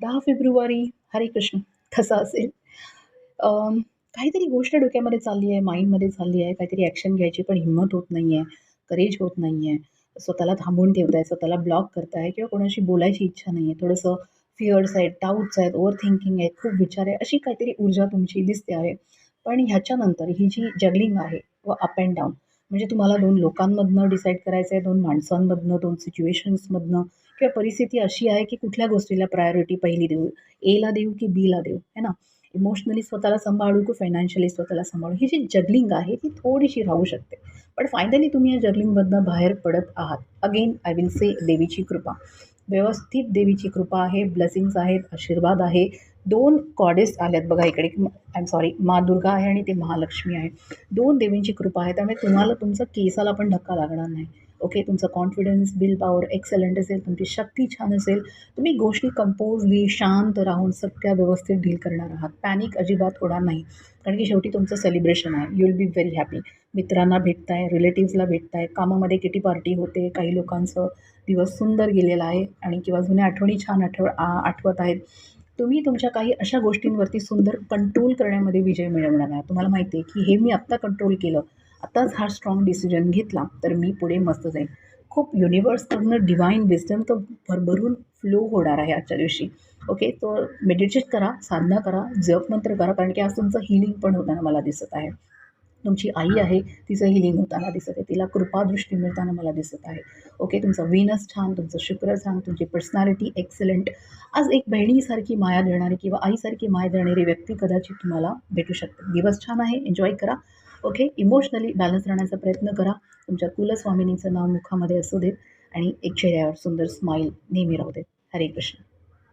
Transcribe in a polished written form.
10 February हरे कृष्ण कसं असेल? अं, काहीतरी गोष्ट डोक्यामध्ये चालली आहे, माइंडमध्ये चालली आहे, काहीतरी ॲक्शन घ्यायची पण हिंमत होत नाहीये, करेज होत नाहीये. स्वतःला थांबवून ठेवताय, स्वतःला ब्लॉक करताय किंवा कोणाशी बोलायची इच्छा नाहीये. थोडंसं फिअर्स आहेत, डाउट्स आहेत, ओव्हर थिंकिंग आहे, खूप विचार आहे, अशी काहीतरी ऊर्जा तुमची दिसते आहे. पण ह्याच्यानंतर ही जी जगलिंग आहे व अप एंड डाउन म्हणजे तुम्हाला 2 लोकांमधनं डिसाईड करायचं आहे, 2 माणसांमधनं, 2 सिच्युएशन्समधनं किंवा परिस्थिती अशी आहे, की कुठल्या गोष्टीला प्रायोरिटी पहिली देऊ? एला देऊ की बीला देऊ? है ना? इमोशनली स्वतःला सांभाळू की फायनान्शियली स्वतःला सांभाळू? ही जी जगलिंग आहे ती थोडीशी राहू शकते. पण फायनली तुम्ही या जगलिंगमधनं बाहेर पडत आहात. अगेन आय विल से देवीची कृपा. व्यवस्थित देवीची कृपा आहे, ब्लेसिंग्स आहेत, आशीर्वाद आहे. 2 गॉडेस आल्यात बघा इकडे. आय एम सॉरी माँ दुर्गा आहे आणि ती महालक्ष्मी आहे. 2 देवींची कृपा आहे. त्यामुळे तुम्हाला तुमचा केसाला पण धक्का लागणार नाही. ओके. तुमचा कॉन्फिडन्स, विल पॉवर एक्सलंट असेल, तुमची शक्ती छान असेल. तुम्ही गोष्टी कंपोजली, शांत राहून सगळ्या व्यवस्थित डील करणार आहात. पॅनिक अजिबात होणार नाही. कारण की शेवटी तुमचं सेलिब्रेशन आहे. You will be very happy. मित्रांना भेटताय, रिलेटिव्हजला भेटताय, कामामध्ये किटी पार्टी होते. काही लोकांचं दिवस सुंदर गेलेला आहे आणि किंवा जुन्या आठवणी छान आठवत आहेत. तुम्ही तुमच्या काही अशा गोष्टींवरती सुंदर कंट्रोल करण्यामध्ये विजय मिळवणार आहे. तुम्हाला माहिती आहे, की हे मी आत्ता कंट्रोल केलं. आत्ताच हा स्ट्राँग डिसिजन घेतला, तर मी पुढे मस्त जाईल. खूप युनिव्हर्सकडून डिव्हाइन विस्डम तर भरभरून फ्लो होणार आहे आजच्या दिवशी. ओके. तर मेडिटेट करा, साधना करा, जपमंत्र करा, कारण की आज तुमचं हीलिंग पण होताना मला दिसत आहे. तुमची आई आहे, तिचं हीलिंग होताना दिसत आहे. तिला कृपादृष्टी मिळताना मला दिसत आहे. ओके. तुमचा व्हीनस छान, तुमचं शुक्र छान, तुमची पर्सनॅलिटी एक्सलंट. आज एक बहिणीसारखी माया देणारी किंवा आईसारखी माया देणारी व्यक्ती कदाचित तुम्हाला भेटू शकते. दिवस छान आहे, एन्जॉय करा. ओके. इमोशनली बॅलन्स राहण्याचा प्रयत्न करा. तुमच्या कुलस्वामिनीचं नाव मुखामध्ये असू देत आणि एक चेहऱ्यावर सुंदर स्माईल नेहमी राहू देत. हरे कृष्ण.